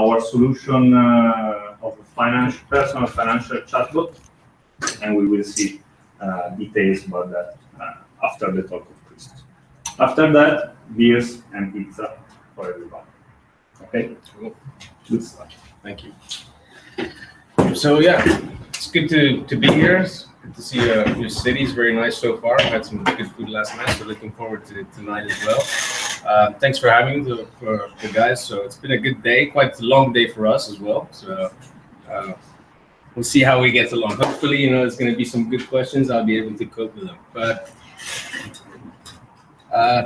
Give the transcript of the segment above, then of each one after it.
our solution of a personal financial chatbot, and we will see details about that after the talk of Christmas. After that, beers and pizza for everyone. Okay, cool. Good stuff. Thank you. So yeah, it's good to be here. It's good to see your city. It's very nice so far. I had some good food last night, so looking forward to tonight as well. Thanks for having me, for the guys. So it's been a good day, quite a long day for us as well. So we'll see how we get along. Hopefully, there's going to be some good questions. I'll be able to cope with them. But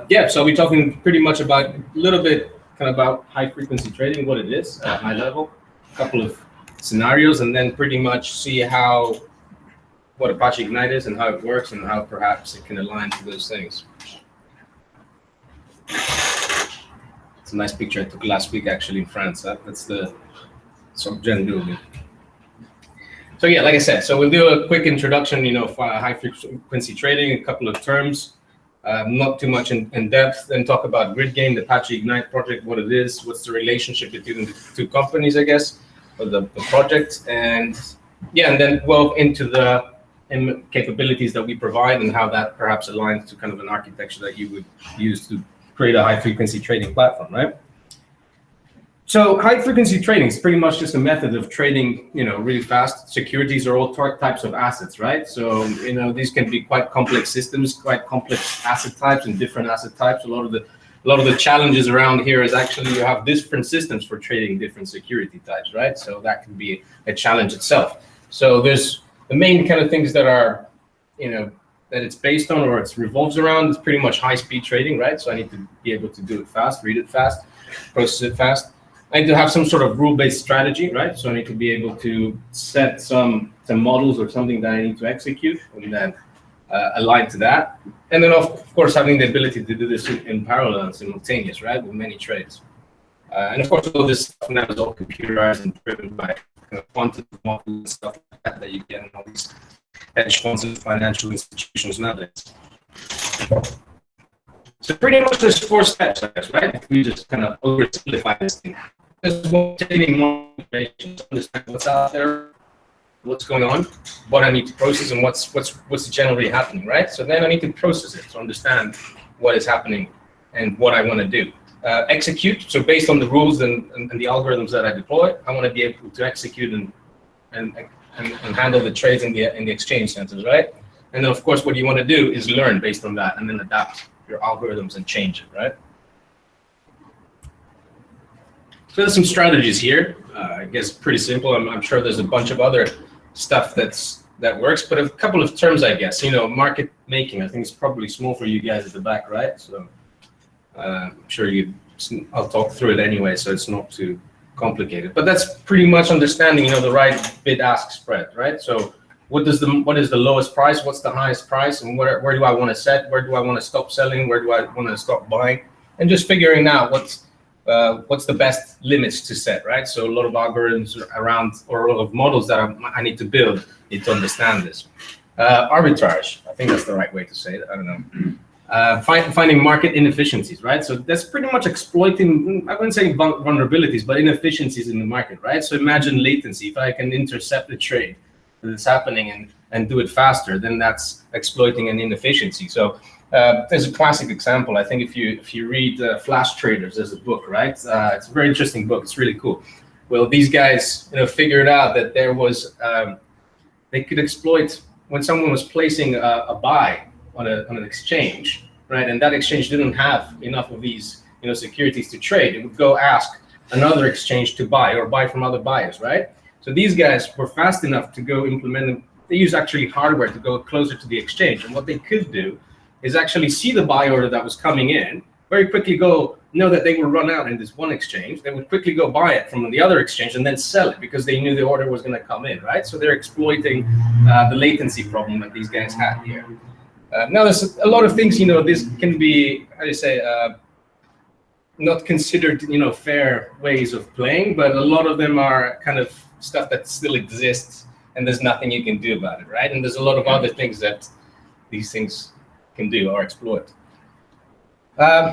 yeah, so we're talking pretty much about a little bit kind of about high frequency trading, what it is at high level, a couple of scenarios, and then pretty much see what Apache Ignite is and how it works and how perhaps it can align to those things. It's a nice picture I took last week actually in France. That's the Jen building. So yeah, like I said, so we'll do a quick introduction, for high frequency trading, a couple of terms, not too much in depth, then talk about Grid Game, the Apache Ignite project, what it is, what's the relationship between the two companies, I guess, or the project, and yeah, and then delve into the capabilities that we provide and how that perhaps aligns to kind of an architecture that you would use to create a high frequency trading platform, right? So high frequency trading is pretty much just a method of trading, really fast. Securities are all types of assets, right? So, these can be quite complex systems, quite complex asset types and different asset types. A lot of the challenges around here is actually you have different systems for trading different security types, right? So that can be a challenge itself. So there's the main kind of things that are, that it's based on or it revolves around is pretty much high speed trading, right? So I need to be able to do it fast, read it fast, process it fast. I need to have some sort of rule-based strategy, right? So I need to be able to set some models or something that I need to execute and then align to that. And then, of course, having the ability to do this in parallel and simultaneous, right, with many trades. And of course, all this stuff now is all computerized and driven by kind of quantitative models and stuff like that you get in all these hedge funds and financial institutions nowadays. So pretty much there's 4 steps, I guess, right? If we just kind of oversimplify this thing. There's taking more information to understand what's out there, what's going on, what I need to process, and what's generally happening, right? So then I need to process it to understand what is happening and what I want to do. Execute. So based on the rules and the algorithms that I deploy, I want to be able to execute and handle the trades in the exchange centers, right? And then of course what you want to do is learn based on that and then adapt your algorithms and change it, right? So there's some strategies here. I guess pretty simple. I'm sure there's a bunch of other stuff that works, but a couple of terms, I guess. Market making. I think it's probably small for you guys at the back, right? So I'm sure I'll talk through it anyway, so it's not too complicated. But that's pretty much understanding, the right bid-ask spread, right? So what is the lowest price? What's the highest price? And where do I want to set? Where do I want to stop selling? Where do I want to stop buying? And just figuring out what's the best limits to set, right? So a lot of algorithms around, or a lot of models that I need to build need to understand this. Arbitrage, I think that's the right way to say it. I don't know. Finding market inefficiencies, right? So that's pretty much exploiting, I wouldn't say vulnerabilities, but inefficiencies in the market, right? So imagine latency. If I can intercept a trade that's happening and do it faster, then that's exploiting an inefficiency. So there's a classic example. I think if you read Flash Traders, there's a book, right? It's a very interesting book. It's really cool. Well, these guys, figured out that there was they could exploit when someone was placing a buy on an exchange, right? And that exchange didn't have enough of these, securities to trade. It would go ask another exchange to buy or buy from other buyers, right? So these guys were fast enough to go implement them. They use actually hardware to go closer to the exchange. And what they could do is actually see the buy order that was coming in, very quickly know that they will run out in this one exchange. They would quickly go buy it from the other exchange and then sell it because they knew the order was going to come in, right? So they're exploiting the latency problem that these guys had here. Now, there's a lot of things, this can be, how do you say, not considered, fair ways of playing, but a lot of them are kind of stuff that still exists and there's nothing you can do about it, right? And there's a lot of other things that these things can do or exploit.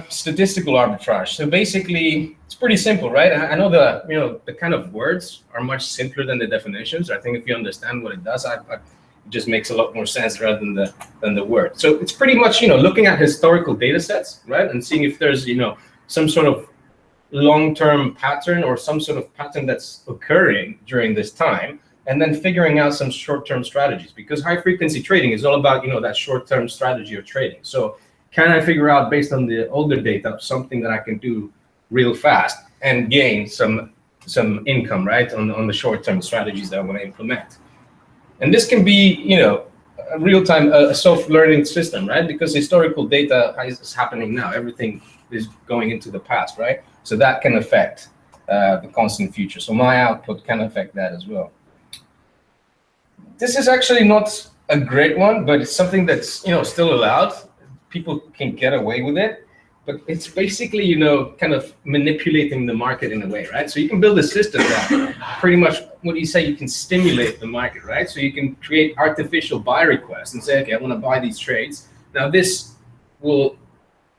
Statistical arbitrage. So basically, it's pretty simple, right? I know the kind of words are much simpler than the definitions. I think if you understand what it does, it just makes a lot more sense rather than the word. So it's pretty much looking at historical data sets, right, and seeing if there's some sort of long-term pattern or some sort of pattern that's occurring during this time, and then figuring out some short-term strategies, because high-frequency trading is all about that short-term strategy of trading. So can I figure out, based on the older data, something that I can do real fast and gain some income, right, on the short-term strategies that I want to implement? And this can be, a real-time self-learning system, right? Because historical data is happening now. Everything is going into the past, right? So that can affect the constant future. So my output can affect that as well. This is actually not a great one, but it's something that's still allowed. People can get away with it, but it's basically kind of manipulating the market in a way, right? So you can build a system that pretty much, what do you say, you can stimulate the market, right? So you can create artificial buy requests and say, okay, I want to buy these trades. Now this will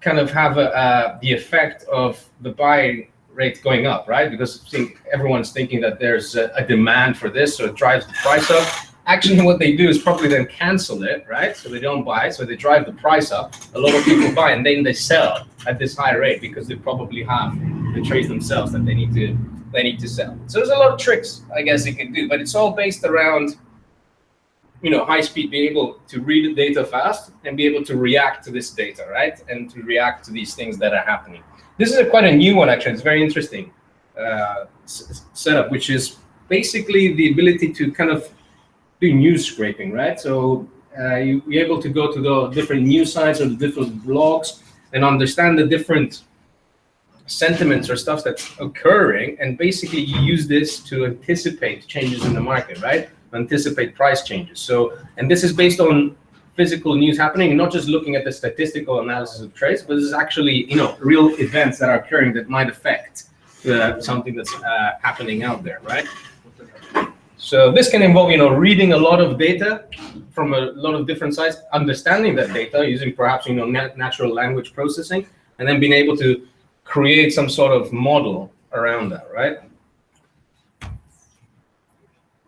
kind of have the effect of the buy rate going up, right? Because everyone's thinking that there's a demand for this, so it drives the price up. Actually, what they do is probably then cancel it, right? So they don't buy, so they drive the price up. A lot of people buy, and then they sell at this high rate because they probably have the trades themselves that they need to sell. So there's a lot of tricks, I guess, you can do, but it's all based around high speed, being able to read the data fast and be able to react to this data, right? And to react to these things that are happening. This is quite a new one, actually. It's very interesting setup, which is basically the ability to kind of do news scraping, right? So you're able to go to the different news sites or the different blogs and understand the different sentiments or stuff that's occurring, and basically you use this to anticipate changes in the market, right? Anticipate price changes. So, and this is based on physical news happening, and not just looking at the statistical analysis of trades, but this is actually real events that are occurring that might affect something that's happening out there, right? So this can involve reading a lot of data from a lot of different sites, understanding that data using perhaps natural language processing, and then being able to create some sort of model around that, right?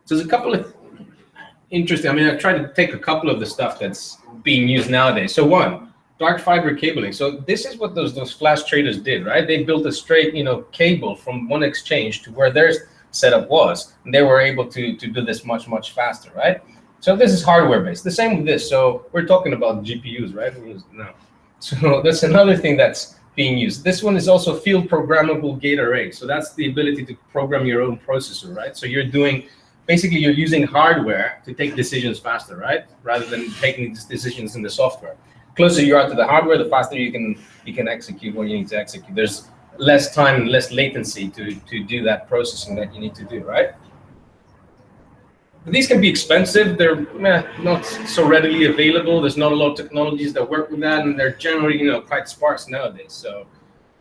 So there's a couple of interesting, I've tried to take a couple of the stuff that's being used nowadays. So one, dark fiber cabling. So this is what those flash traders did, right? They built a straight, cable from one exchange to where their setup was, and they were able to do this much, much faster, right? So this is hardware based. The same with this. So we're talking about GPUs, right? No. So that's another thing that's being used. This one is also field programmable gate array. So that's the ability to program your own processor, right? So basically you're using hardware to take decisions faster, right? Rather than taking decisions in the software. Closer you are to the hardware, the faster you can execute what you need to execute. There's less time and less latency to do that processing that you need to do, right? But these can be expensive. They're not so readily available. There's not a lot of technologies that work with that, and they're generally quite sparse nowadays. So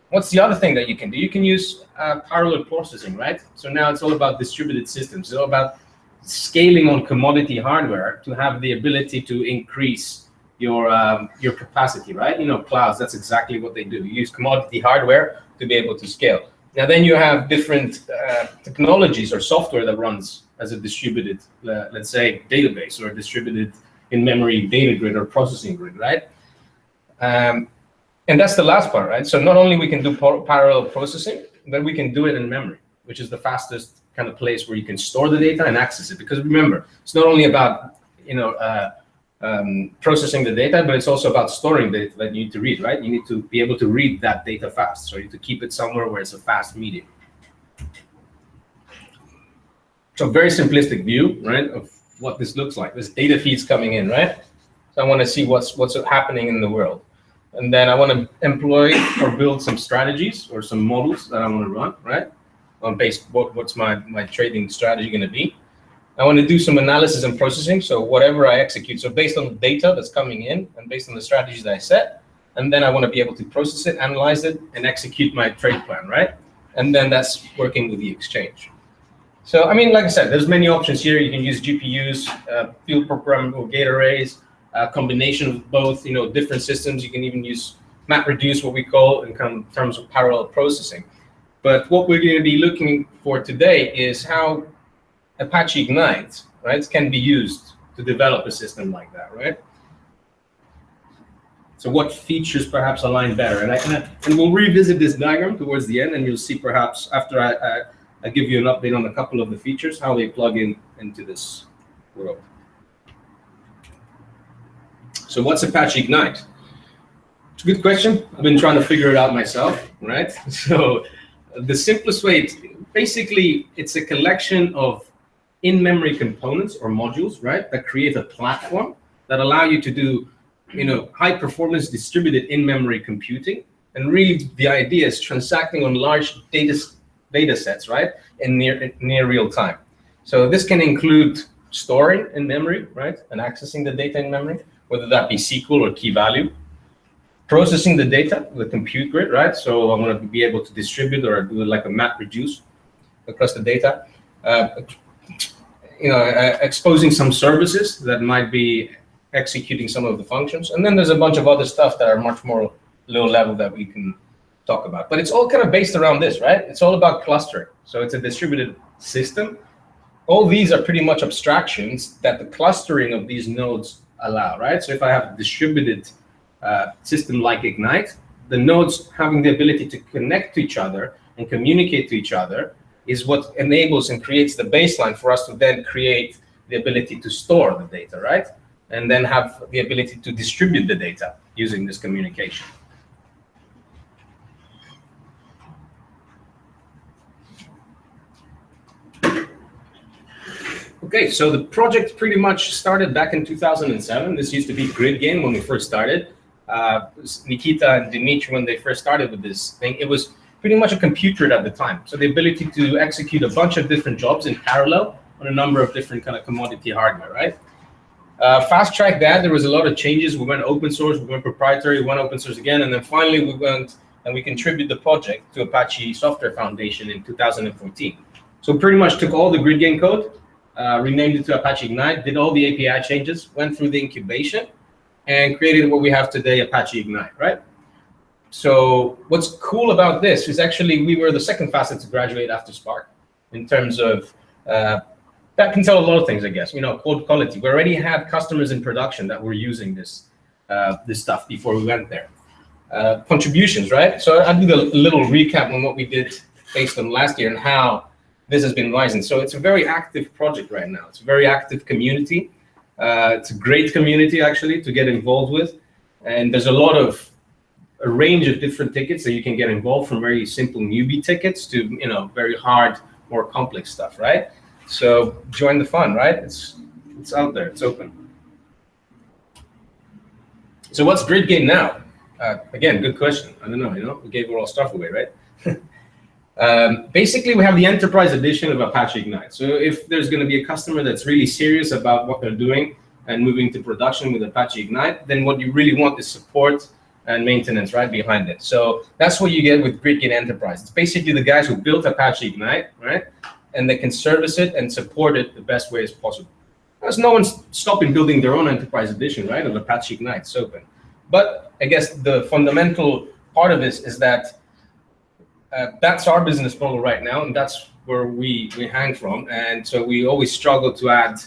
what's the other thing that you can do? You can use parallel processing, right? So now it's all about distributed systems. It's all about scaling on commodity hardware to have the ability to increase your capacity, right? Clouds, that's exactly what they do. You use commodity hardware to be able to scale. Now then you have different technologies or software that runs as a distributed, let's say, database, or a distributed in-memory data grid or processing grid, right? And that's the last part, right? So not only we can do parallel processing, but we can do it in memory, which is the fastest kind of place where you can store the data and access it. Because remember, it's not only about processing the data, but it's also about storing data that you need to read, right? You need to be able to read that data fast, so you need to keep it somewhere where it's a fast medium. So very simplistic view, right, of what this looks like. This data feeds coming in, right? So I want to see what's happening in the world. And then I want to employ or build some strategies or some models that I want to run, right? On what's my trading strategy going to be. I want to do some analysis and processing. So whatever I execute, so based on the data that's coming in and based on the strategies that I set, and then I want to be able to process it, analyze it, and execute my trade plan, right? And then that's working with the exchange. So, like I said, there's many options here. You can use GPUs, field programmable gate arrays, a combination of both, different systems. You can even use MapReduce, what we call in terms of parallel processing. But what we're going to be looking for today is how Apache Ignite, right, can be used to develop a system like that, right? So what features perhaps align better? And we'll revisit this diagram towards the end, and you'll see perhaps after I give you an update on a couple of the features, how they plug into this world. So what's Apache Ignite? It's a good question. I've been trying to figure it out myself, right? So the simplest way, basically, it's a collection of in-memory components or modules, right, that create a platform that allow you to do, high-performance distributed in-memory computing. And really, the idea is transacting on large data sets, right, in near real time. So this can include storing in memory, right, and accessing the data in memory, whether that be SQL or key value. Processing the data with compute grid, right? So I'm going to be able to distribute or do like a MapReduce across the data. Exposing some services that might be executing some of the functions. And then there's a bunch of other stuff that are much more low level that we can talk about. But it's all kind of based around this, right? It's all about clustering. So it's a distributed system. All these are pretty much abstractions that the clustering of these nodes allow, right? So if I have a distributed system like Ignite, the nodes having the ability to connect to each other and communicate to each other is what enables and creates the baseline for us to then create the ability to store the data, right? And then have the ability to distribute the data using this communication. Okay, so the project pretty much started back in 2007. This used to be Grid Game when we first started. Nikita and Dimitri, when they first started with this thing, it was pretty much a compute grid at the time. So the ability to execute a bunch of different jobs in parallel on a number of different kind of commodity hardware, right? Fast track that, there was a lot of changes. We went open source, we went proprietary, we went open source again, and then finally we went and we contributed the project to Apache Software Foundation in 2014. So pretty much took all the Grid Game code, renamed it to Apache Ignite, did all the API changes, went through the incubation, and created what we have today, Apache Ignite, right? So what's cool about this is actually we were the second fastest to graduate after Spark in terms of, that can tell a lot of things, I guess, code quality. We already had customers in production that were using this stuff before we went there. Contributions, right? So I'll do a little recap on what we did based on last year and how this has been rising. So it's a very active project right now. It's a very active community. It's a great community, actually, to get involved with. And there's a range of different tickets that you can get involved, from very simple newbie tickets to, very hard, more complex stuff, right? So join the fun, right? It's out there. It's open. So what's Grid Game now? Again, good question. I don't know, we gave all stuff away, right? Basically, we have the enterprise edition of Apache Ignite. So if there's going to be a customer that's really serious about what they're doing and moving to production with Apache Ignite, then what you really want is support and maintenance right behind it. So that's what you get with Grid Game Enterprise. It's basically the guys who built Apache Ignite, right? And they can service it and support it the best way as possible. There's no one's stopping building their own enterprise edition, right, of Apache Ignite. It's open. But I guess the fundamental part of this is that that's our business model right now, and that's where we hang from. And so we always struggle to add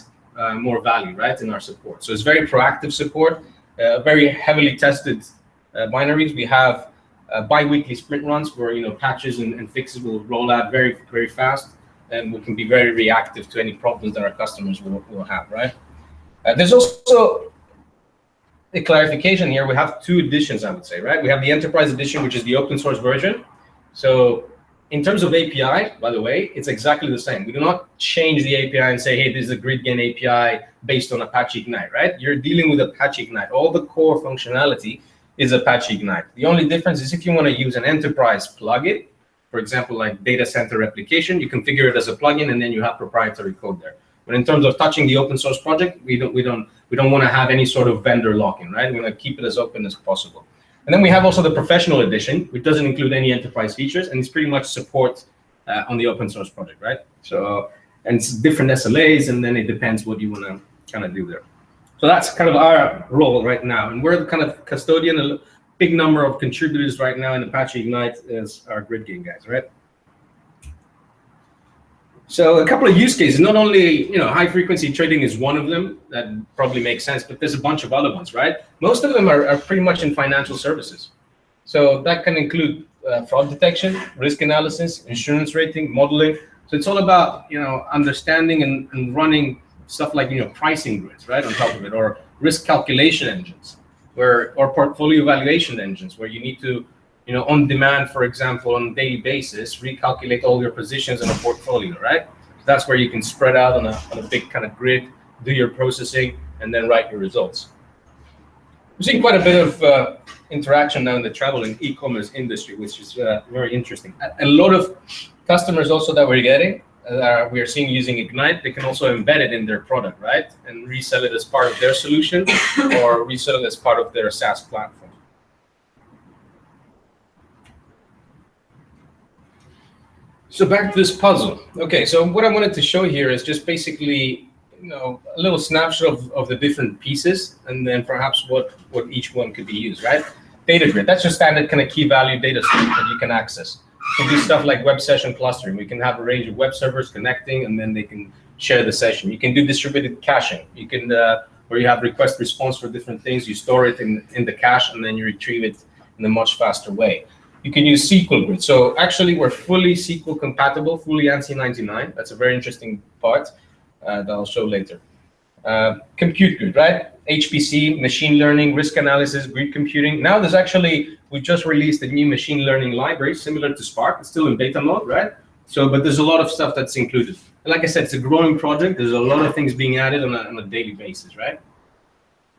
more value, right, in our support. So it's very proactive support, very heavily tested binaries. We have bi-weekly sprint runs where patches and fixes will roll out very, very fast, and we can be very reactive to any problems that our customers will have, right? There's also a clarification here. We have two editions, I would say, right? We have the Enterprise Edition, which is the open source version. So in terms of API, by the way, it's exactly the same. We do not change the API and say, hey, this is a GridGen API based on Apache Ignite, right? You're dealing with Apache Ignite. All the core functionality is Apache Ignite. The only difference is if you want to use an enterprise plugin, for example, like data center replication, you configure it as a plugin and then you have proprietary code there. But in terms of touching the open source project, we don't want to have any sort of vendor lock-in, right? We want to keep it as open as possible. And then we have also the professional edition, which doesn't include any enterprise features, and it's pretty much support on the open source project, right? So, and it's different SLAs, and then it depends what you want to kind of do there. So that's kind of our role right now, and we're the kind of custodian big number of contributors right now in Apache Ignite is our grid game guys, right? So a couple of use cases, not only, high frequency trading is one of them that probably makes sense, but there's a bunch of other ones, right? Most of them are pretty much in financial services. So that can include fraud detection, risk analysis, insurance rating, modeling. So it's all about, understanding and running stuff like, pricing grids, right, on top of it, or risk calculation engines, or portfolio valuation engines, where you need to, on demand, for example, on a daily basis, recalculate all your positions in a portfolio, right? So that's where you can spread out on a big kind of grid, do your processing, and then write your results. We're seeing quite a bit of interaction now in the travel and e-commerce industry, which is very interesting. A lot of customers also that we're getting, we are seeing using Ignite, they can also embed it in their product, right? And resell it as part of their solution or resell it as part of their SaaS platform. So back to this puzzle. Okay, so what I wanted to show here is just basically, a little snapshot of the different pieces, and then perhaps what each one could be used, right? Data grid, that's your standard kind of key value data set that you can access. You can do stuff like web session clustering. We can have a range of web servers connecting, and then they can share the session. You can do distributed caching. You can, where you have request response for different things, you store it in the cache, and then you retrieve it in a much faster way. You can use SQL grid. So actually, we're fully SQL compatible, fully ANSI 99. That's a very interesting part that I'll show later. Compute grid, right? HPC, machine learning, risk analysis, grid computing. Now there's actually, we just released a new machine learning library similar to Spark. It's still in beta mode, right? So, but there's a lot of stuff that's included. And like I said, it's a growing project. There's a lot of things being added on a daily basis, right?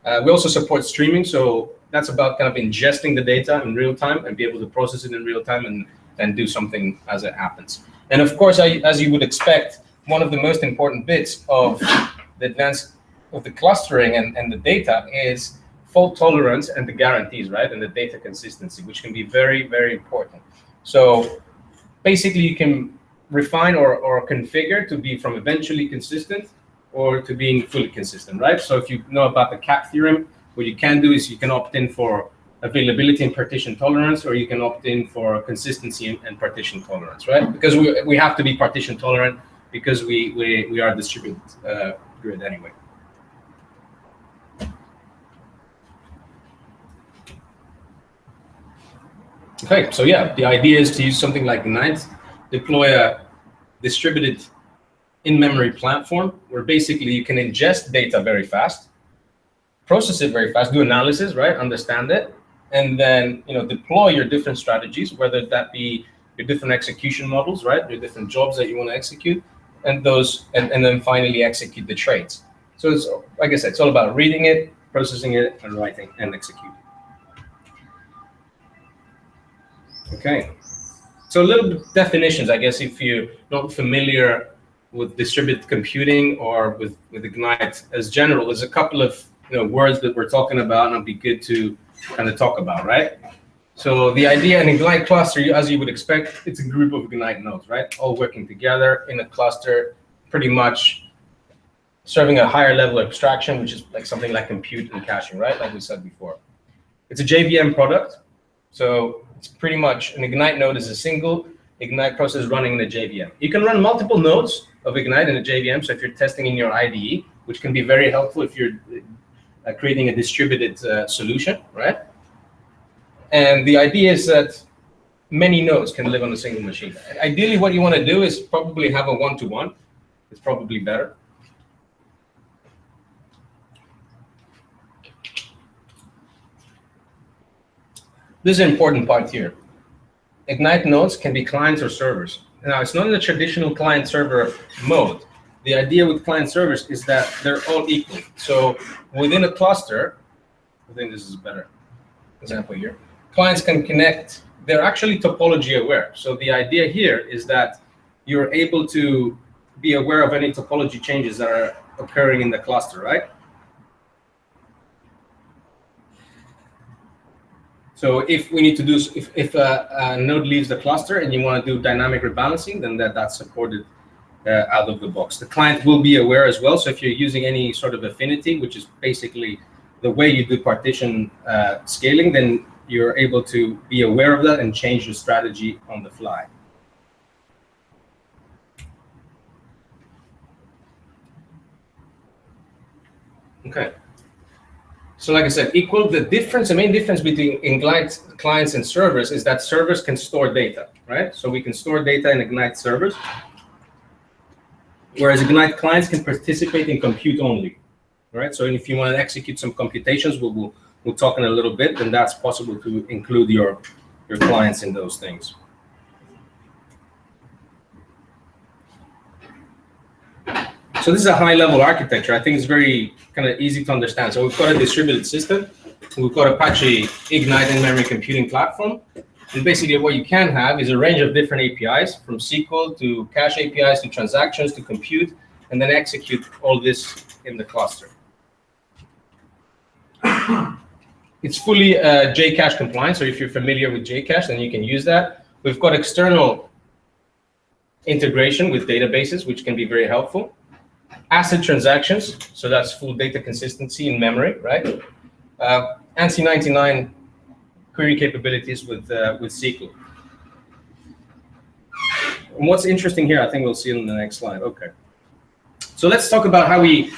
We also support streaming. So that's about kind of ingesting the data in real time and be able to process it in real time and do something as it happens. And of course, as you would expect, one of the most important bits of the advanced of the clustering and the data is fault tolerance and the guarantees, right? And the data consistency, which can be very, very important. So basically, you can refine or configure to be from eventually consistent or to being fully consistent, right? So if you know about the CAP theorem, what you can do is you can opt in for availability and partition tolerance, or you can opt in for consistency and partition tolerance, right? Because we have to be partition tolerant because we are distributed grid anyway. Okay, so yeah, the idea is to use something like Ignite, deploy a distributed in-memory platform where basically you can ingest data very fast, process it very fast, do analysis, right, understand it, and then deploy your different strategies, whether that be your different execution models, right, your different jobs that you want to execute, and then finally execute the trades. So it's, like I said, it's all about reading it, processing it, and writing and executing. Okay, so a little bit definitions, I guess, if you're not familiar with distributed computing or with Ignite as general, there's a couple of words that we're talking about, and it'll be good to kind of talk about, right? So the idea in Ignite cluster, as you would expect, it's a group of Ignite nodes, right? All working together in a cluster, pretty much serving a higher level of abstraction, which is like something like compute and caching, right? Like we said before. It's a JVM product. So it's pretty much an Ignite node is a single Ignite process running in a JVM. You can run multiple nodes of Ignite in a JVM. So if you're testing in your IDE, which can be very helpful if you're creating a distributed solution, right? And the idea is that many nodes can live on a single machine. Ideally, what you want to do is probably have a one-to-one. It's probably better. This is an important part here. Ignite nodes can be clients or servers. Now, it's not in the traditional client-server mode. The idea with client servers is that they're all equal. So within a cluster, I think this is a better example here, clients can connect. They're actually topology aware. So the idea here is that you're able to be aware of any topology changes that are occurring in the cluster, right? So if we need to do, if a node leaves the cluster and you want to do dynamic rebalancing, then that's supported out of the box. The client will be aware as well. So if you're using any sort of affinity, which is basically the way you do partition scaling, then you're able to be aware of that and change your strategy on the fly. Okay. So like I said, the main difference between Ignite clients and servers is that servers can store data, right? So we can store data in Ignite servers, whereas Ignite clients can participate in compute only, right? So if you want to execute some computations, we'll talk in a little bit, and that's possible to include your clients in those things. So this is a high-level architecture. I think it's very kind of easy to understand. So we've got a distributed system. We've got Apache Ignite in-memory computing platform. And basically what you can have is a range of different APIs, from SQL to cache APIs to transactions to compute, and then execute all this in the cluster. It's fully JCache compliant. So if you're familiar with JCache, then you can use that. We've got external integration with databases, which can be very helpful. ACID transactions, so that's full data consistency in memory, right? ANSI 99 query capabilities with SQL. And what's interesting here, I think we'll see on the next slide. Okay. So let's talk about how we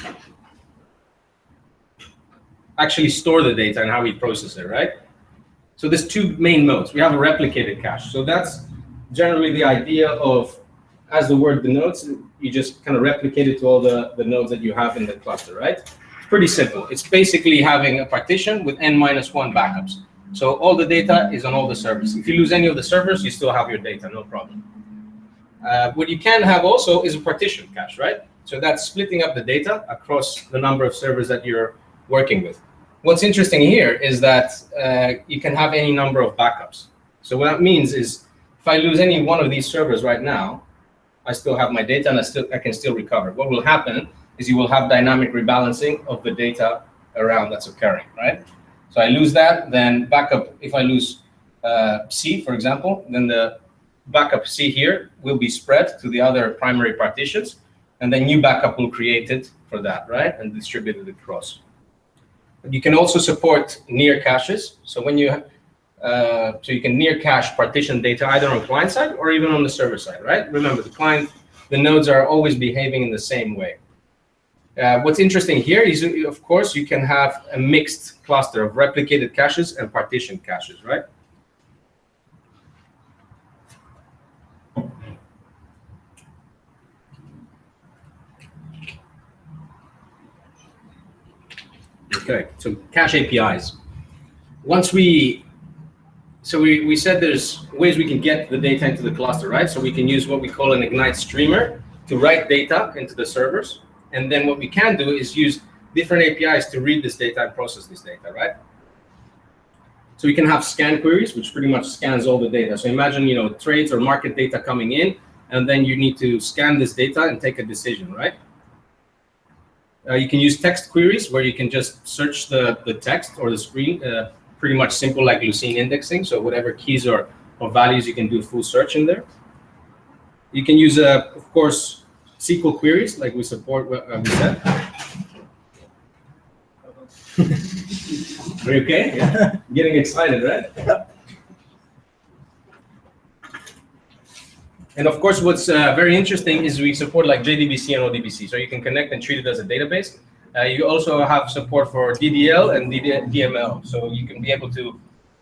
actually store the data and how we process it, right? So there's two main modes. We have a replicated cache. So that's generally the idea of, as the word denotes, you just kind of replicate it to all the nodes that you have in the cluster, right? It's pretty simple. It's basically having a partition with n-1 backups. So all the data is on all the servers. If you lose any of the servers, you still have your data, no problem. What you can have also is a partition cache, right? So that's splitting up the data across the number of servers that you're working with. What's interesting here is that you can have any number of backups. So what that means is if I lose any one of these servers right now, I still have my data and I can still recover. What will happen is you will have dynamic rebalancing of the data around that's occurring, right? So I lose that, then backup, if I lose C, for example, then the backup C here will be spread to the other primary partitions, and then new backup will create it for that, right? And distribute it across. You can also support near caches. So when you you can near cache partition data either on client side or even on the server side, right? Remember, the nodes are always behaving in the same way. What's interesting here is, of course, you can have a mixed cluster of replicated caches and partition caches, right? Okay, so cache APIs. So we said there's ways we can get the data into the cluster, right? So we can use what we call an Ignite streamer to write data into the servers. And then what we can do is use different APIs to read this data and process this data, right? So we can have scan queries, which pretty much scans all the data. So imagine, trades or market data coming in, and then you need to scan this data and take a decision, right? You can use text queries where you can just search the text or the screen, pretty much simple like Lucene indexing. So whatever keys or values, you can do full search in there. You can use, of course, SQL queries like we support, we said. Are you okay? Yeah. Getting excited, right? And of course, what's very interesting is we support like JDBC and ODBC. So you can connect and treat it as a database. You also have support for DDL and DML. So you can be able to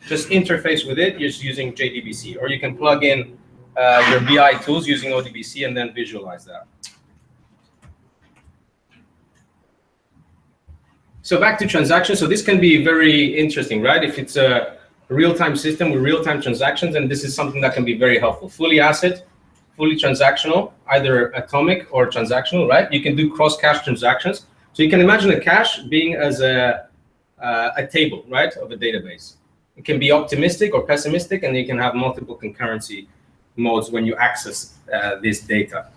just interface with it just using JDBC. Or you can plug in your BI tools using ODBC and then visualize that. So back to transactions. So this can be very interesting, right? If it's a real-time system with real-time transactions, and this is something that can be very helpful. Fully ACID, fully transactional, either atomic or transactional, right? You can do cross-cache transactions. So you can imagine a cache being as a table, right, of a database. It can be optimistic or pessimistic, and you can have multiple concurrency modes when you access this data.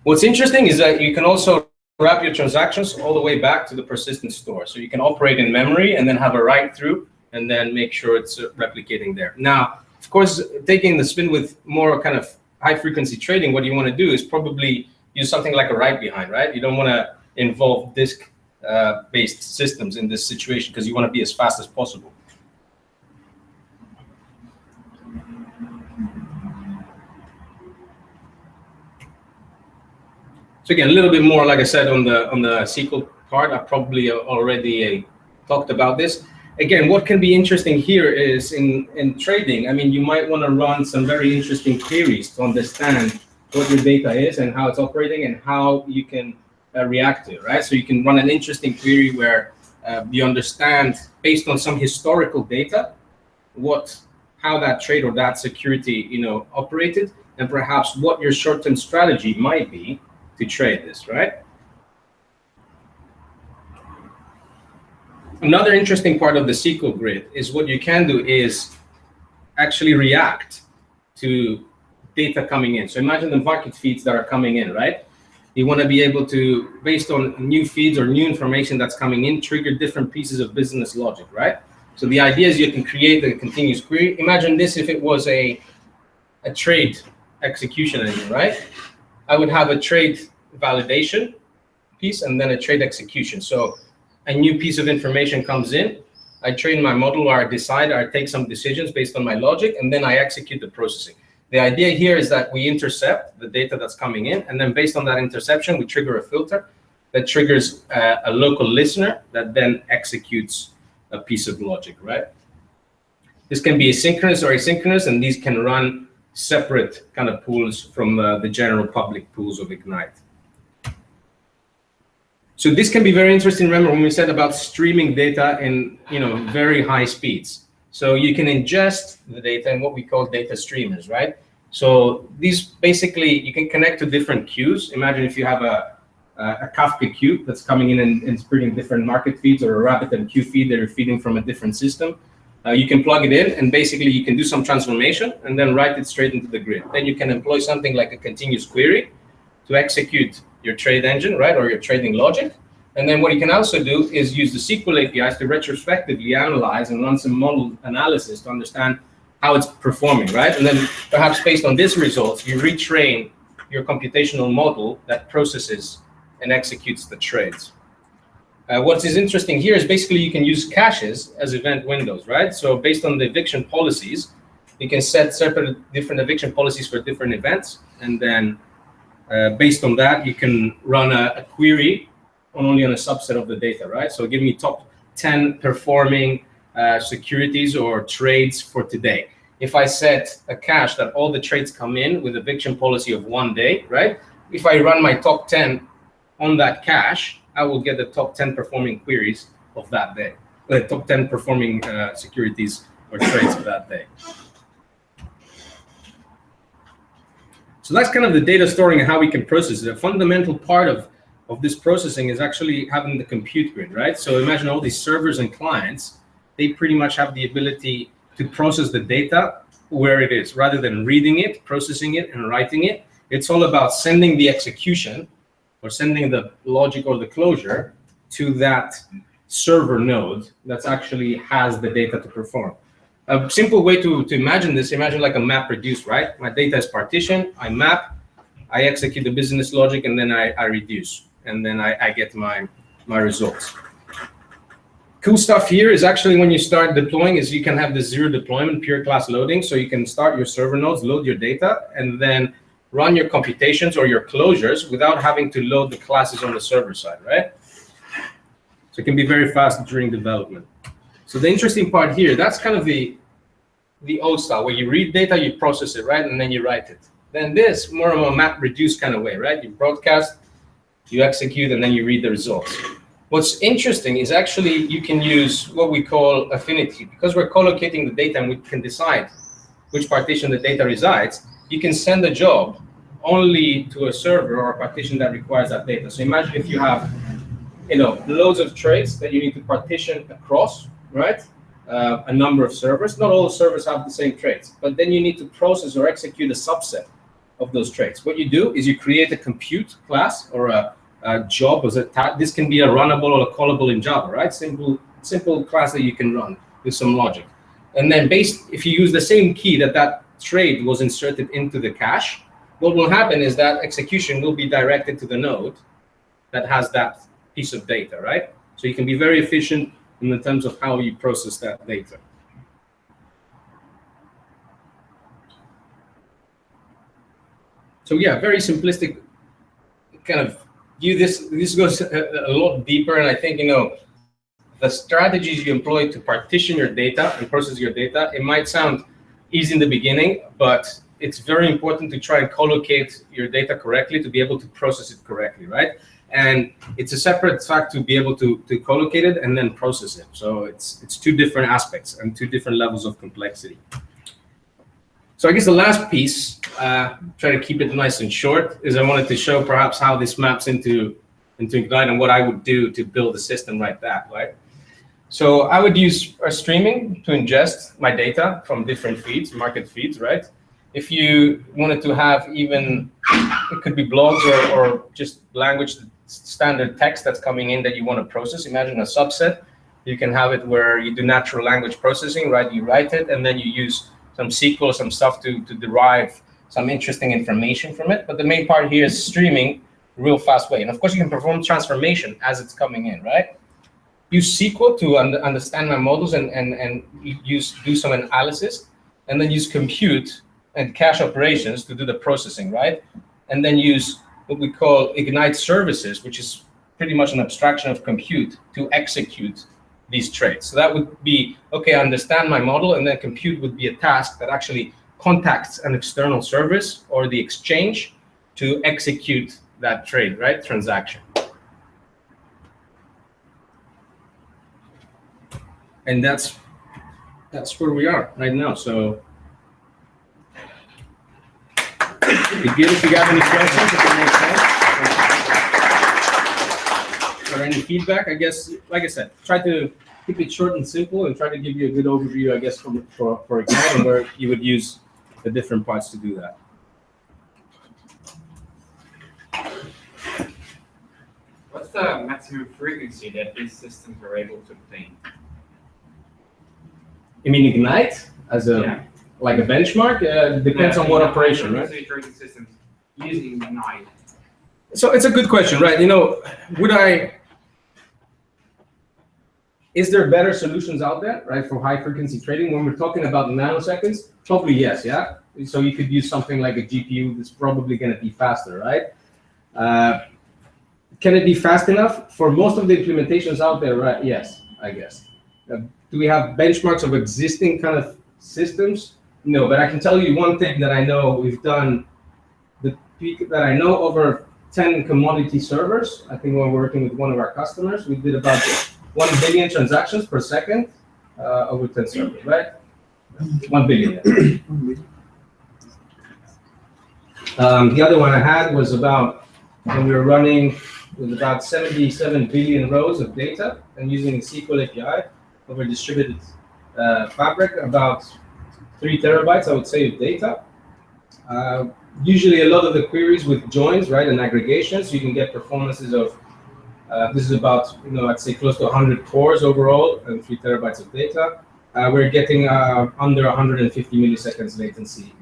What's interesting is that you can also wrap your transactions all the way back to the persistent store. So you can operate in memory and then have a write through and then make sure it's replicating there. Now, of course, taking the spin with more kind of high frequency trading, what you want to do is probably use something like a write behind, right? You don't want to involve disk based systems in this situation because you want to be as fast as possible. So again, a little bit more, like I said, on the SQL part, I probably already talked about this. Again, what can be interesting here is in trading, I mean, you might want to run some very interesting queries to understand what your data is and how it's operating and how you can react to it, right? So you can run an interesting query where you understand, based on some historical data, how that trade or that security, operated, and perhaps what your short-term strategy might be to trade this, right? Another interesting part of the SQL grid is what you can do is actually react to data coming in. So imagine the market feeds that are coming in, right? You want to be able to, based on new feeds or new information that's coming in, trigger different pieces of business logic, right? So the idea is you can create a continuous query. Imagine this if it was a trade execution engine, right? I would have a trade validation piece and then a trade execution. So a new piece of information comes in, I train my model, or I take some decisions based on my logic, and then I execute the processing. The idea here is that we intercept the data that's coming in, and then based on that interception, we trigger a filter that triggers a local listener that then executes a piece of logic, right? This can be asynchronous or asynchronous, and these can run separate kind of pools from the general public pools of Ignite. So this can be very interesting. Remember when we said about streaming data in very high speeds. So you can ingest the data in what we call data streamers, right? So these basically you can connect to different queues. Imagine if you have a Kafka queue that's coming in and spreading different market feeds, or a RabbitMQ feed that are feeding from a different system. You can plug it in, and basically you can do some transformation and then write it straight into the grid. Then you can employ something like a continuous query to execute your trade engine, right, or your trading logic. And then what you can also do is use the SQL APIs to retrospectively analyze and run some model analysis to understand how it's performing, right? And then perhaps based on these results, you retrain your computational model that processes and executes the trades. What is interesting here is basically you can use caches as event windows, right? So based on the eviction policies, you can set separate different eviction policies for different events, and then based on that, you can run a query only on a subset of the data, right? So give me top 10 performing securities or trades for today. If I set a cache that all the trades come in with eviction policy of 1 day, right? If I run my top 10 on that cache, I will get the top 10 performing queries of that day, the top 10 performing securities or trades of that day. So that's kind of the data storing and how we can process it. A fundamental part of this processing is actually having the compute grid, right? So imagine all these servers and clients, they pretty much have the ability to process the data where it is, rather than reading it, processing it, and writing it. It's all about sending the execution or sending the logic or the closure to that server node that actually has the data to perform. A simple way to imagine this, imagine like a map reduce, right? My data is partitioned, I map, I execute the business logic, and then I reduce, and then I get my results. Cool stuff here is actually when you start deploying is you can have the zero deployment, pure class loading. So you can start your server nodes, load your data, and then run your computations or your closures without having to load the classes on the server side, right? So it can be very fast during development. So the interesting part here, that's kind of the old style, where you read data, you process it, right, and then you write it. Then this, more of a map reduce kind of way, right? You broadcast, you execute, and then you read the results. What's interesting is actually you can use what we call affinity. Because we're collocating the data and we can decide which partition the data resides, you can send a job only to a server or a partition that requires that data. So imagine if you have loads of trades that you need to partition across, right? A number of servers. Not all servers have the same trades, but then you need to process or execute a subset of those trades. What you do is you create a compute class or a job. This can be a runnable or a callable in Java, right? Simple class that you can run with some logic. And then if you use the same key that trade was inserted into the cache, what will happen is that execution will be directed to the node that has that piece of data, right? So you can be very efficient in the terms of how you process that data. So yeah, very simplistic kind of view this goes a lot deeper, and I think, you know, the strategies you employ to partition your data and process your data, it might sound easy in the beginning, but it's very important to try and collocate your data correctly to be able to process it correctly, right? And it's a separate fact to be able to collocate it and then process it. So it's two different aspects and two different levels of complexity. So I guess the last piece, try to keep it nice and short, is I wanted to show perhaps how this maps into Ignite and what I would do to build a system like that, right? So I would use streaming to ingest my data from different feeds, market feeds, right? If you wanted to have even, it could be blogs or just language, standard text that's coming in that you want to process. Imagine a subset. You can have it where you do natural language processing, right? You write it, and then you use some SQL, some stuff to derive some interesting information from it. But the main part here is streaming real fast way. And of course, you can perform transformation as it's coming in, right? Use SQL to understand my models and do some analysis, and then use compute and cache operations to do the processing, right? And then use what we call Ignite services, which is pretty much an abstraction of compute to execute these trades. So that would be, okay, I understand my model, and then compute would be a task that actually contacts an external service or the exchange to execute that trade, right? Transaction. And that's where we are right now. So if you got any questions, if it makes sense, or any feedback, I guess, like I said, try to keep it short and simple and try to give you a good overview, I guess, for Ignite and where you would use the different parts to do that. What's the maximum frequency that these systems are able to obtain? You mean Ignite as a like a benchmark? Depends on what operation, right? Trading systems using Ignite. So it's a good question, right? You know, is there better solutions out there, right, for high frequency trading? When we're talking about nanoseconds, probably yes, yeah. So you could use something like a GPU that's probably going to be faster, right? Can it be fast enough? For most of the implementations out there, right? Yes, I guess. Do we have benchmarks of existing kind of systems? No, but I can tell you one thing that I know we've done, the peak that I know over 10 commodity servers. I think when we're working with one of our customers, we did about 1 billion transactions per second over 10 servers, right? 1 billion. The other one I had was about, when we were running with about 77 billion rows of data and using the SQL API over distributed fabric, about 3 terabytes, I would say, of data. Usually a lot of the queries with joins, right, and aggregations, so you can get performances of, this is about, I'd say close to 100 cores overall and 3 terabytes of data. We're getting under 150 milliseconds latency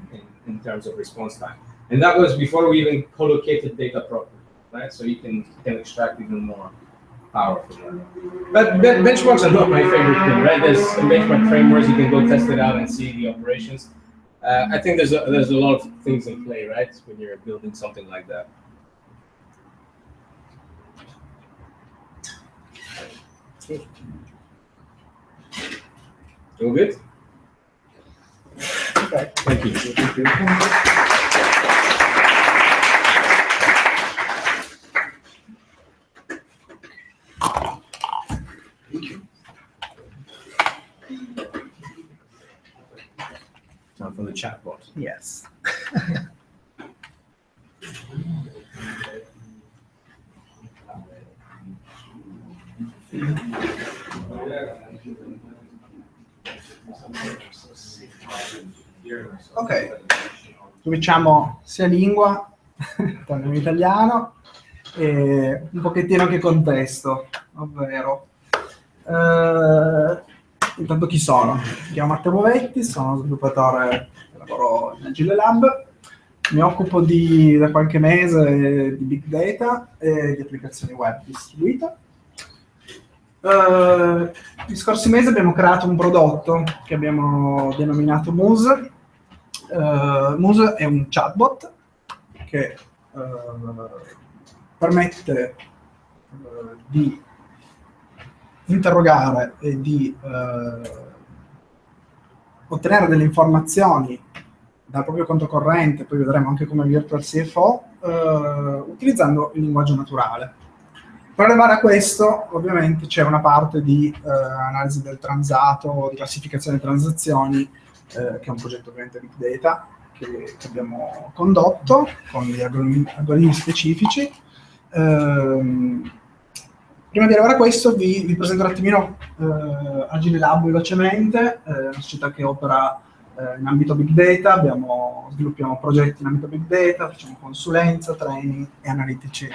in terms of response time. And that was before we even collocated data properly, right? So you can extract even more power from that. But benchmarks are not my favorite thing, right? There's some benchmark frameworks, you can go test it out and see the operations. I think there's a lot of things in play, right, when you're building something like that. All good? Okay. Thank you. Thank you. Time for the chatbot. Yes. Ok, switchiamo sia lingua, torniamo in italiano, e un pochettino anche contesto, ovvero intanto chi sono? Mi chiamo Matteo Bovetti, sono sviluppatore, lavoro in Agile Lab, mi occupo da qualche mese di big data e di applicazioni web distribuite. Gli scorsi mesi abbiamo creato un prodotto che abbiamo denominato Moose. Moose è un chatbot che permette di interrogare e di ottenere delle informazioni dal proprio conto corrente, poi vedremo anche come Virtual CFO, utilizzando il linguaggio naturale. Per arrivare a questo, ovviamente, c'è una parte di analisi del transato, di classificazione delle transazioni, che è un progetto ovviamente Big Data, che abbiamo condotto con gli algoritmi specifici. Prima di arrivare a questo vi presento un attimino Agile Lab velocemente, una società che opera in ambito Big Data, sviluppiamo progetti in ambito Big Data, facciamo consulenza, training e analitici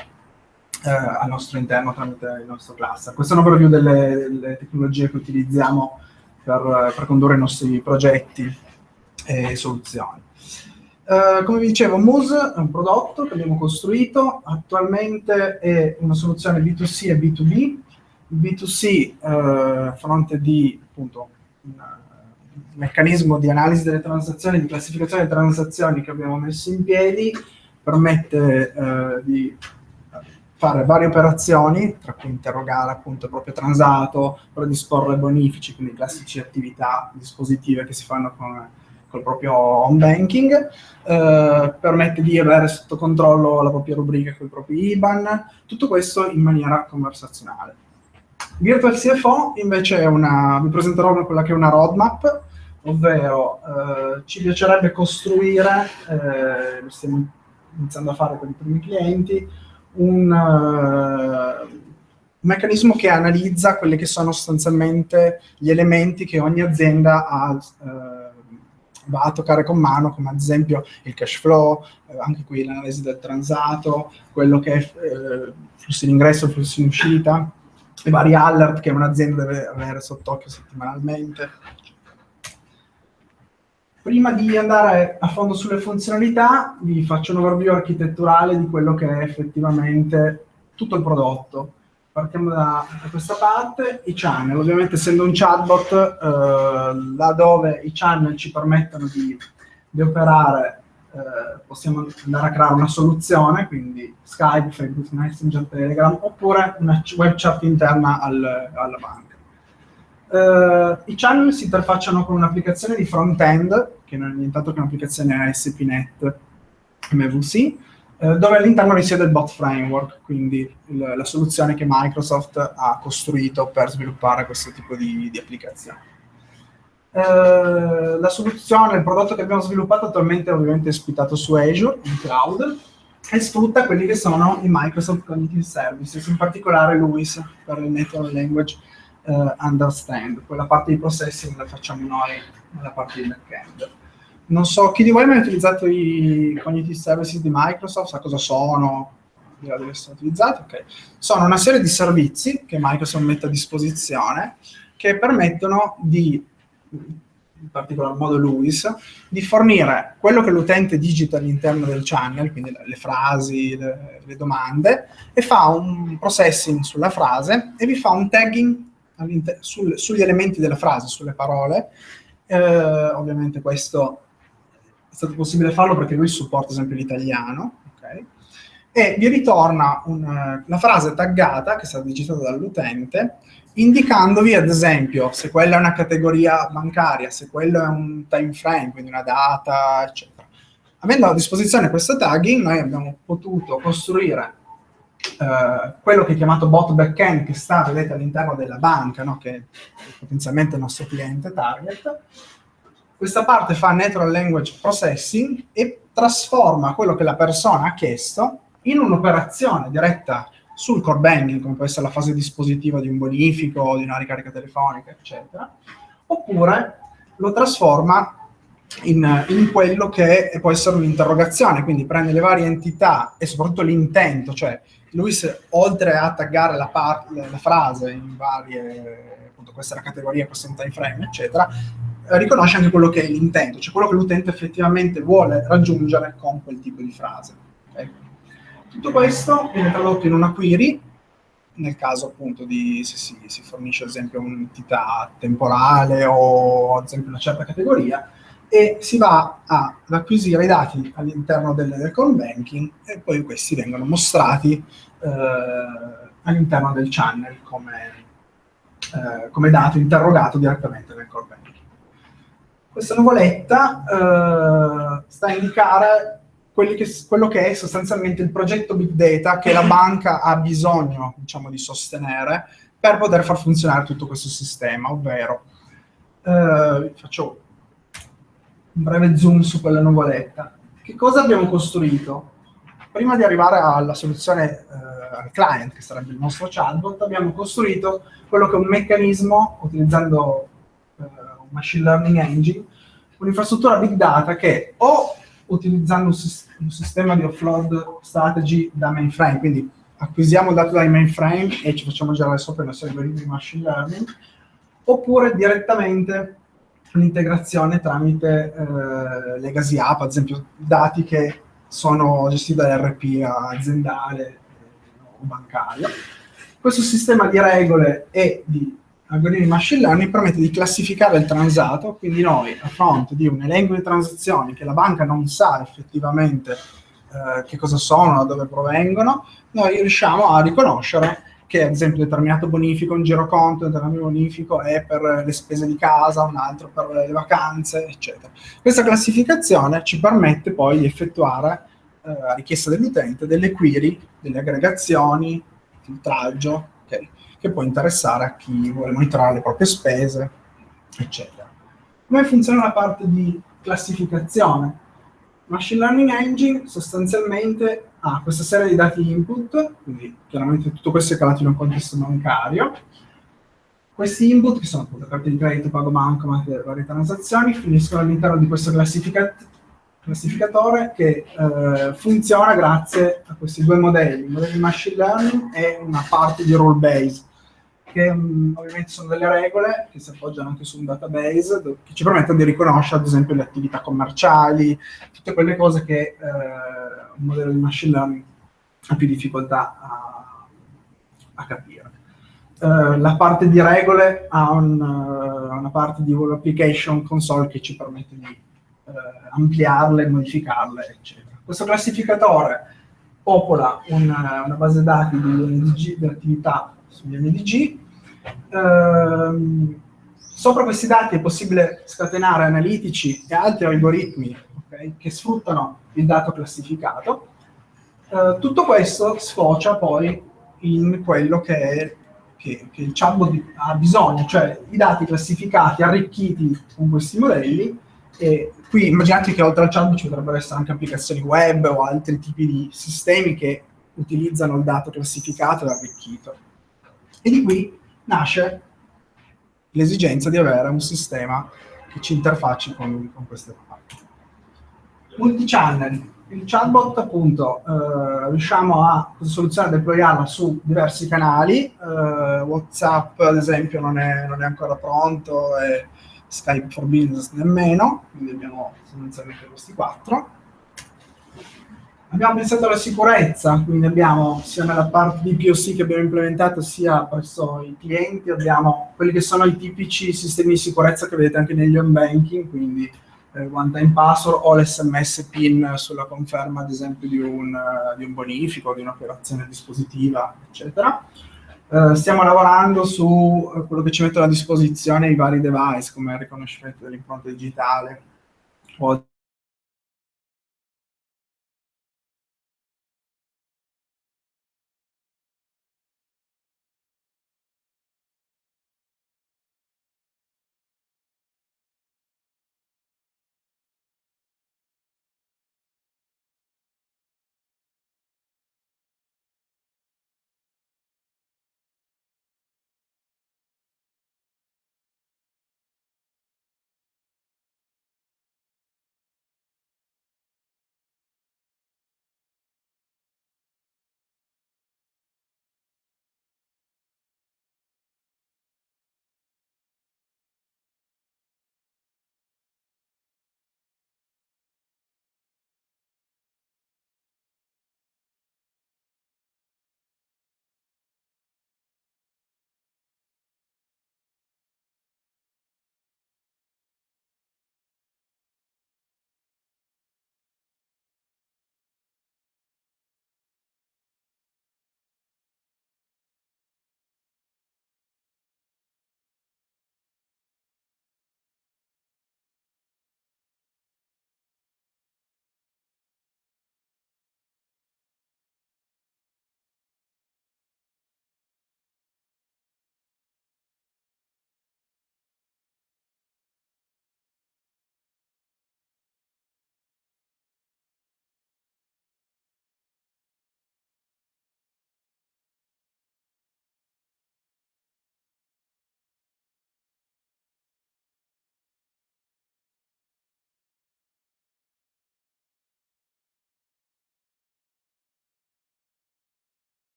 al nostro interno tramite il nostro cluster. Questa è un overview delle tecnologie che utilizziamo per condurre i nostri progetti e soluzioni. Come vi dicevo, Moose è un prodotto che abbiamo costruito, attualmente è una soluzione B2C e B2B. B2C, fronte di appunto un meccanismo di analisi delle transazioni, di classificazione delle transazioni che abbiamo messo in piedi, permette di fare varie operazioni, tra cui interrogare appunto il proprio transato, predisporre bonifici, quindi classici attività dispositive che si fanno col proprio home banking, permette di avere sotto controllo la propria rubrica con i propri IBAN, tutto questo in maniera conversazionale. Virtual CFO invece vi presenterò quella che è una roadmap, ovvero ci piacerebbe costruire, lo stiamo iniziando a fare con i primi clienti, un meccanismo che analizza quelli che sono sostanzialmente gli elementi che ogni azienda va a toccare con mano, come ad esempio il cash flow, anche qui l'analisi del transato, quello che è flussi in ingresso, flussi in uscita, i vari alert che un'azienda deve avere sott'occhio settimanalmente. Prima di andare a fondo sulle funzionalità, vi faccio un overview architetturale di quello che è effettivamente tutto il prodotto. Partiamo da questa parte, i channel. Ovviamente, essendo un chatbot, laddove i channel ci permettono di operare, possiamo andare a creare una soluzione, quindi Skype, Facebook Messenger, Telegram, oppure una web chat interna alla banca. I channel si interfacciano con un'applicazione di front-end, che non è nient'altro che un'applicazione ASP.NET MVC, dove all'interno risiede il bot framework, quindi la soluzione che Microsoft ha costruito per sviluppare questo tipo di applicazioni. La soluzione, il prodotto che abbiamo sviluppato attualmente è ovviamente ospitato su Azure, in cloud, e sfrutta quelli che sono i Microsoft Cognitive Services, in particolare LUIS, per il Natural Language Understand. Quella parte di processing la facciamo noi nella parte di backend. Non so, chi di voi ha mai utilizzato i Cognitive Services di Microsoft? Sa cosa sono? Deve essere utilizzati? Ok. Sono una serie di servizi che Microsoft mette a disposizione che permettono di, in particolar modo LUIS, di fornire quello che l'utente digita all'interno del channel, quindi le frasi, le domande, e fa un processing sulla frase e vi fa un tagging sugli elementi della frase, sulle parole. Ovviamente questo è stato possibile farlo perché lui supporta, ad esempio, l'italiano, okay? E vi ritorna la frase taggata, che è stata digitata dall'utente, indicandovi, ad esempio, se quella è una categoria bancaria, se quello è un time frame, quindi una data, eccetera. Avendo a disposizione questo tagging, noi abbiamo potuto costruire quello che è chiamato bot backend, che sta, vedete, all'interno della banca, no? Che è potenzialmente il nostro cliente target. Questa parte fa natural language processing e trasforma quello che la persona ha chiesto in un'operazione diretta sul core banking, come può essere la fase dispositiva di un bonifico, di una ricarica telefonica, eccetera, oppure lo trasforma in quello che può essere un'interrogazione, quindi prende le varie entità e soprattutto l'intento, cioè lui, oltre a taggare la frase in varie, appunto, questa è la categoria, questo è un time frame, eccetera, riconosce anche quello che è l'intento, cioè quello che l'utente effettivamente vuole raggiungere con quel tipo di frase. Okay? Tutto questo viene tradotto in una query, nel caso appunto se si fornisce ad esempio un'entità temporale o ad esempio una certa categoria, e si va ad acquisire i dati all'interno del core banking e poi questi vengono mostrati all'interno del channel come dato interrogato direttamente nel core banking. Questa nuvoletta sta a indicare quello che è sostanzialmente il progetto Big Data che la banca ha bisogno, diciamo, di sostenere per poter far funzionare tutto questo sistema, ovvero faccio un breve zoom su quella nuvoletta. Che cosa abbiamo costruito? Prima di arrivare alla soluzione al client, che sarebbe il nostro chatbot, abbiamo costruito quello che è un meccanismo, utilizzando un machine learning engine, un'infrastruttura big data che o utilizzando un sistema di offload strategy da mainframe, quindi acquisiamo il dato dai mainframe e ci facciamo girare sopra i nostri algoritmi di machine learning, oppure direttamente un'integrazione tramite legacy app, ad esempio dati che sono gestiti dall'RP aziendale o bancario. Questo sistema di regole e di algoritmi machine learning permette di classificare il transato, quindi noi a fronte di un elenco di transazioni che la banca non sa effettivamente che cosa sono, da dove provengono, noi riusciamo a riconoscere che ad esempio determinato bonifico, un giroconto, un determinato bonifico è per le spese di casa, un altro per le vacanze, eccetera. Questa classificazione ci permette poi di effettuare, a richiesta dell'utente, delle query, delle aggregazioni, filtraggio, okay, che può interessare a chi vuole monitorare le proprie spese, eccetera. Come funziona la parte di classificazione? Machine Learning Engine sostanzialmente ha questa serie di dati input, quindi chiaramente tutto questo è calato in un contesto bancario. Questi input, che sono appunto carte di credito, pago bancomat e varie transazioni, finiscono all'interno di questo classificatore che funziona grazie a questi due modelli, il modello di Machine Learning e una parte di rule base, che ovviamente sono delle regole che si appoggiano anche su un database che ci permettono di riconoscere ad esempio le attività commerciali, tutte quelle cose che un modello di machine learning ha più difficoltà a capire. La parte di regole ha una parte di web application console che ci permette di ampliarle, modificarle, eccetera. Questo classificatore popola una base dati di NDG, di attività sugli NDG. Sopra questi dati è possibile scatenare analitici e altri algoritmi, okay, che sfruttano il dato classificato. Tutto questo sfocia poi in quello che il chatbot ha bisogno, cioè i dati classificati, arricchiti con questi modelli. E qui immaginate che oltre al chatbot ci potrebbero essere anche applicazioni web o altri tipi di sistemi che utilizzano il dato classificato e arricchito. E di qui nasce l'esigenza di avere un sistema che ci interfacci con queste parti. Multichannel. Il chatbot, appunto, riusciamo a questa soluzione a deployarla su diversi canali. WhatsApp, ad esempio, non è ancora pronto e Skype for Business nemmeno, quindi abbiamo sostanzialmente questi 4. Abbiamo pensato alla sicurezza, quindi abbiamo sia nella parte di POC che abbiamo implementato sia presso i clienti, abbiamo quelli che sono i tipici sistemi di sicurezza che vedete anche negli home banking, quindi one time password o l'SMS PIN sulla conferma ad esempio di un bonifico, di un'operazione dispositiva, eccetera. Stiamo lavorando su quello che ci mettono a disposizione i vari device come il riconoscimento dell'impronta digitale o